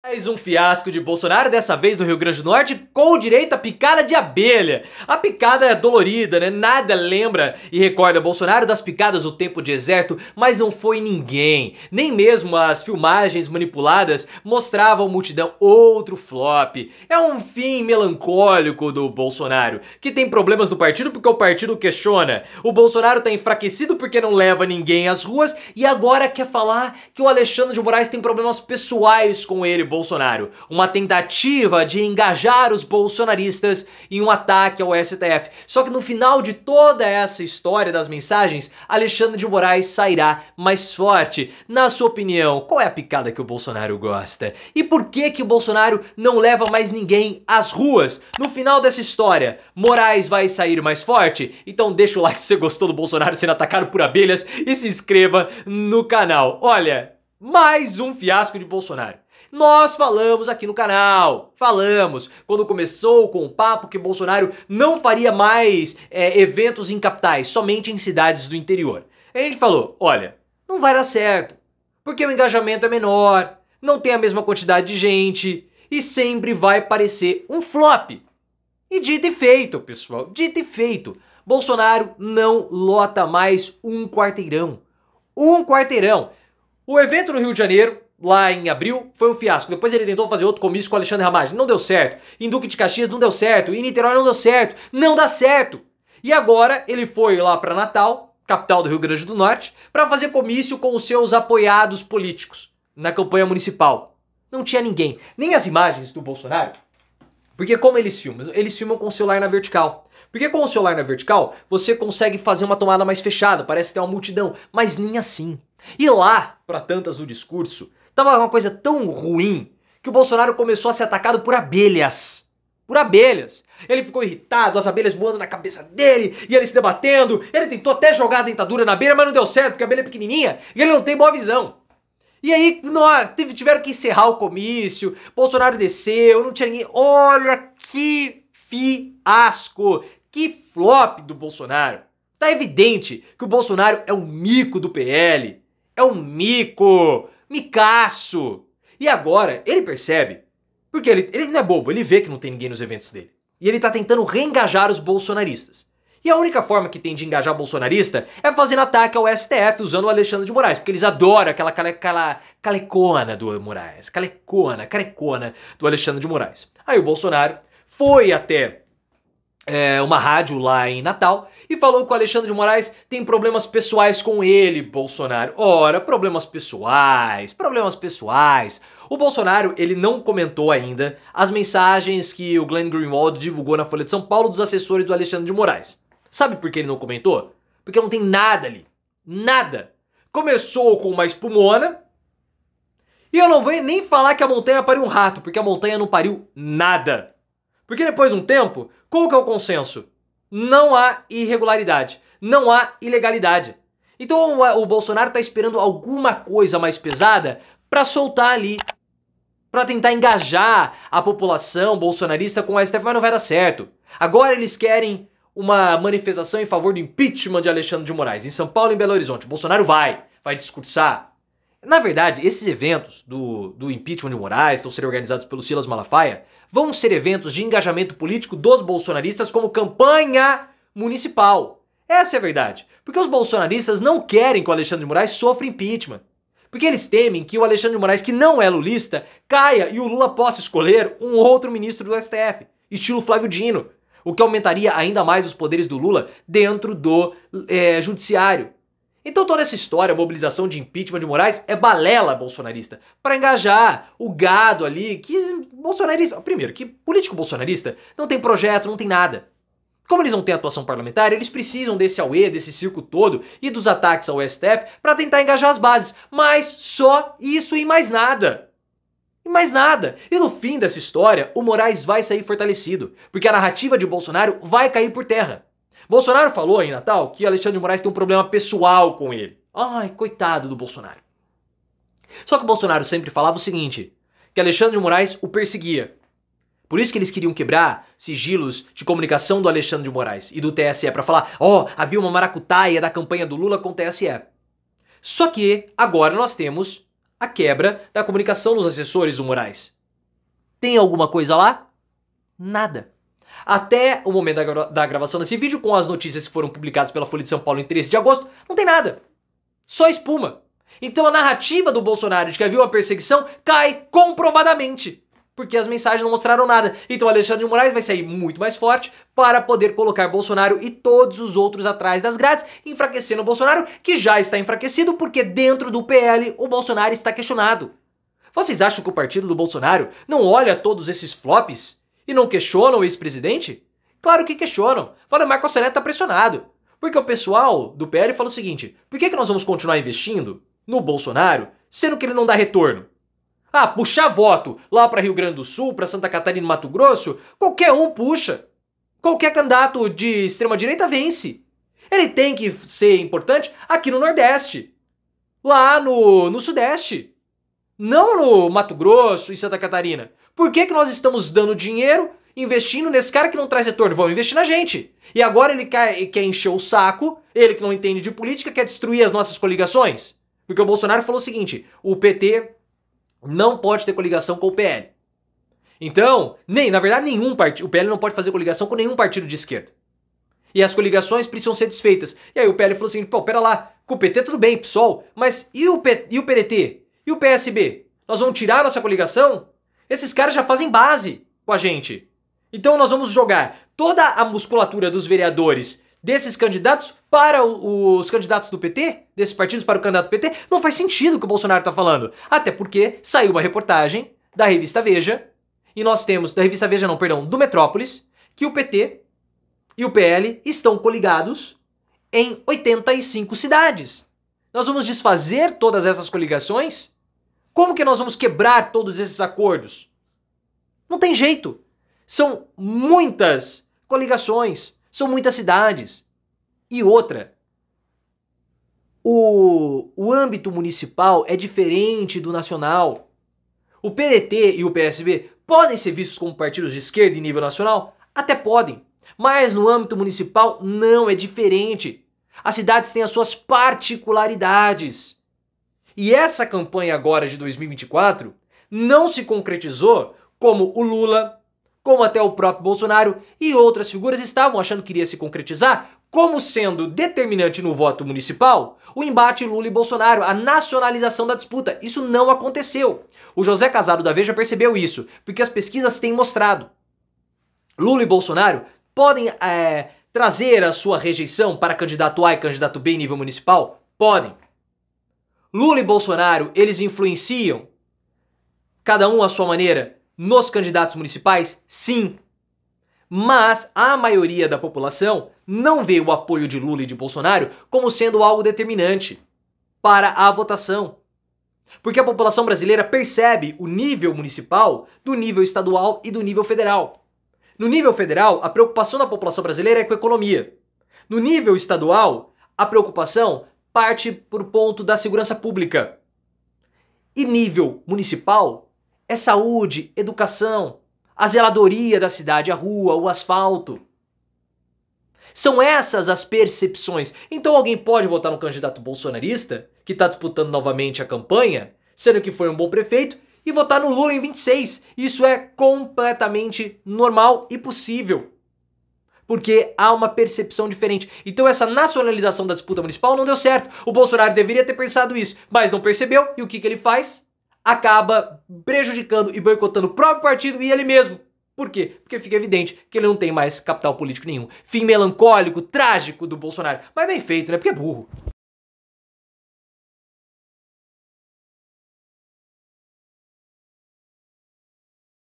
Mais um fiasco de Bolsonaro, dessa vez no Rio Grande do Norte, com direito à picada de abelha. A picada é dolorida, né? Nada lembra e recorda Bolsonaro das picadas do tempo de exército, mas não foi ninguém. Nem mesmo as filmagens manipuladas mostravam multidão. Outro flop. É um fim melancólico do Bolsonaro, que tem problemas no partido porque o partido questiona. O Bolsonaro tá enfraquecido porque não leva ninguém às ruas e agora quer falar que o Alexandre de Moraes tem problemas pessoais com ele, Bolsonaro. Uma tentativa de engajar os bolsonaristas em um ataque ao STF. Só que no final de toda essa história das mensagens, Alexandre de Moraes sairá mais forte. Na sua opinião, qual é a picada que o Bolsonaro gosta? E por que o Bolsonaro não leva mais ninguém às ruas? No final dessa história, Moraes vai sair mais forte? Então deixa o like se você gostou do Bolsonaro sendo atacado por abelhas e se inscreva no canal. Olha, mais um fiasco de Bolsonaro. Nós falamos aqui no canal, quando começou com o papo que Bolsonaro não faria mais eventos em capitais, somente em cidades do interior. A gente falou, olha, não vai dar certo, porque o engajamento é menor, não tem a mesma quantidade de gente e sempre vai parecer um flop. E dito e feito, pessoal, dito e feito, Bolsonaro não lota mais um quarteirão. Um quarteirão. O evento no Rio de Janeiro, lá em abril, foi um fiasco. Depois ele tentou fazer outro comício com o Alexandre Ramagem. Não deu certo. Em Duque de Caxias não deu certo. Em Niterói não deu certo. Não dá certo. E agora ele foi lá para Natal, capital do Rio Grande do Norte, para fazer comício com os seus apoiados políticos na campanha municipal. Não tinha ninguém. Nem as imagens do Bolsonaro. Porque como eles filmam? Eles filmam com o celular na vertical. Porque com o celular na vertical, você consegue fazer uma tomada mais fechada, parece ter uma multidão, mas nem assim. E lá, para tantas do discurso, tava uma coisa tão ruim que o Bolsonaro começou a ser atacado por abelhas. Por abelhas. Ele ficou irritado, as abelhas voando na cabeça dele, e ele se debatendo. Ele tentou até jogar a dentadura na abelha, mas não deu certo, porque a abelha é pequenininha e ele não tem boa visão. E aí, tiveram que encerrar o comício, Bolsonaro desceu, não tinha ninguém. Olha que fiasco, que flop do Bolsonaro. Tá evidente que o Bolsonaro é um mico do PL. É um micaço. E agora, ele percebe, porque ele não é bobo, ele vê que não tem ninguém nos eventos dele. E ele tá tentando reengajar os bolsonaristas. E a única forma que tem de engajar bolsonarista é fazendo ataque ao STF usando o Alexandre de Moraes, porque eles adoram aquela calecona do Moraes, carecona do Alexandre de Moraes. Aí o Bolsonaro foi até uma rádio lá em Natal e falou que o Alexandre de Moraes tem problemas pessoais com ele, Bolsonaro. Ora, problemas pessoais. O Bolsonaro, ele não comentou ainda as mensagens que o Glenn Greenwald divulgou na Folha de São Paulo dos assessores do Alexandre de Moraes. Sabe por que ele não comentou? Porque não tem nada ali. Nada. Começou com uma espumona. E eu não vou nem falar que a montanha pariu um rato, porque a montanha não pariu nada. Porque depois de um tempo, qual que é o consenso? Não há irregularidade. Não há ilegalidade. Então o Bolsonaro tá esperando alguma coisa mais pesada pra soltar ali. Pra tentar engajar a população bolsonarista com o STF, mas não vai dar certo. Agora eles querem uma manifestação em favor do impeachment de Alexandre de Moraes. Em São Paulo e em Belo Horizonte. O Bolsonaro vai discursar. Na verdade, esses eventos do impeachment de Moraes estão sendo organizados pelo Silas Malafaia, vão ser eventos de engajamento político dos bolsonaristas como campanha municipal. Essa é a verdade. Porque os bolsonaristas não querem que o Alexandre de Moraes sofra impeachment. Porque eles temem que o Alexandre de Moraes, que não é lulista, caia e o Lula possa escolher um outro ministro do STF, estilo Flávio Dino, o que aumentaria ainda mais os poderes do Lula dentro do judiciário. Então toda essa história, a mobilização de impeachment de Moraes é balela bolsonarista, para engajar o gado ali, que bolsonarista, primeiro, que político bolsonarista não tem projeto, não tem nada. Como eles não têm atuação parlamentar, eles precisam desse auê, desse circo todo e dos ataques ao STF para tentar engajar as bases. Mas só isso e mais nada. E mais nada. E no fim dessa história, o Moraes vai sair fortalecido, porque a narrativa de Bolsonaro vai cair por terra. Bolsonaro falou em Natal que Alexandre de Moraes tem um problema pessoal com ele. Ai, coitado do Bolsonaro. Só que o Bolsonaro sempre falava o seguinte, que Alexandre de Moraes o perseguia. Por isso que eles queriam quebrar sigilos de comunicação do Alexandre de Moraes e do TSE para falar, havia uma maracutaia da campanha do Lula com o TSE. Só que agora nós temos a quebra da comunicação dos assessores do Moraes. Tem alguma coisa lá? Nada. Até o momento da gravação desse vídeo, com as notícias que foram publicadas pela Folha de São Paulo em 13 de agosto, não tem nada. Só espuma. Então a narrativa do Bolsonaro de que havia uma perseguição cai comprovadamente. Porque as mensagens não mostraram nada. Então o Alexandre de Moraes vai sair muito mais forte para poder colocar Bolsonaro e todos os outros atrás das grades, enfraquecendo o Bolsonaro, que já está enfraquecido porque dentro do PL o Bolsonaro está questionado. Vocês acham que o partido do Bolsonaro não olha todos esses flops e não questionam o ex-presidente? Claro que questionam. Valdemar Costa Neto está pressionado. Porque o pessoal do PL fala o seguinte: por que nós vamos continuar investindo no Bolsonaro, sendo que ele não dá retorno? Ah, puxar voto lá para Rio Grande do Sul, para Santa Catarina e Mato Grosso, qualquer um puxa. Qualquer candidato de extrema-direita vence. Ele tem que ser importante aqui no Nordeste, lá no Sudeste, não no Mato Grosso e Santa Catarina. Por que nós estamos dando dinheiro, investindo nesse cara que não traz retorno? Vamos investir na gente. E agora ele quer encher o saco, ele que não entende de política, quer destruir as nossas coligações? Porque o Bolsonaro falou o seguinte: o PT não pode ter coligação com o PL. Então, na verdade, nenhum partido, o PL não pode fazer coligação com nenhum partido de esquerda. E as coligações precisam ser desfeitas. E aí o PL falou assim: pô, pera lá, com o PT tudo bem, PSOL, mas e o PDT? E o PSB? Nós vamos tirar a nossa coligação? Esses caras já fazem base com a gente. Então nós vamos jogar toda a musculatura dos vereadores desses candidatos para os candidatos do PT, desses partidos para o candidato do PT. Não faz sentido o que o Bolsonaro está falando. Até porque saiu uma reportagem da revista Veja, e nós temos, da revista Veja não, perdão, do Metrópolis, que o PT e o PL estão coligados em 85 cidades. Nós vamos desfazer todas essas coligações? Como que nós vamos quebrar todos esses acordos? Não tem jeito. São muitas coligações, são muitas cidades. E outra, o âmbito municipal é diferente do nacional. O PDT e o PSB podem ser vistos como partidos de esquerda em nível nacional? Até podem. Mas no âmbito municipal não, é diferente. As cidades têm as suas particularidades. E essa campanha agora de 2024 não se concretizou como o Lula, como até o próprio Bolsonaro e outras figuras estavam achando que iria se concretizar, como sendo determinante no voto municipal o embate Lula e Bolsonaro, a nacionalização da disputa. Isso não aconteceu. O José Casado da Veja percebeu isso, porque as pesquisas têm mostrado. Lula e Bolsonaro podem trazer a sua rejeição para candidato A e candidato B em nível municipal? Podem. Lula e Bolsonaro, eles influenciam, cada um à sua maneira, nos candidatos municipais? Sim. Mas a maioria da população não vê o apoio de Lula e de Bolsonaro como sendo algo determinante para a votação. Porque a população brasileira percebe o nível municipal do nível estadual e do nível federal. No nível federal, a preocupação da população brasileira é com a economia. No nível estadual, a preocupação parte por ponto da segurança pública. E nível municipal é saúde, educação, a zeladoria da cidade, a rua, o asfalto. São essas as percepções. Então alguém pode votar no candidato bolsonarista, que está disputando novamente a campanha, sendo que foi um bom prefeito, e votar no Lula em 26. Isso é completamente normal e possível. Porque há uma percepção diferente. Então essa nacionalização da disputa municipal não deu certo. O Bolsonaro deveria ter pensado isso, mas não percebeu. E o que ele faz? Acaba prejudicando e boicotando o próprio partido e ele mesmo. Por quê? Porque fica evidente que ele não tem mais capital político nenhum. Fim melancólico, trágico do Bolsonaro. Mas bem feito, né? Porque é burro.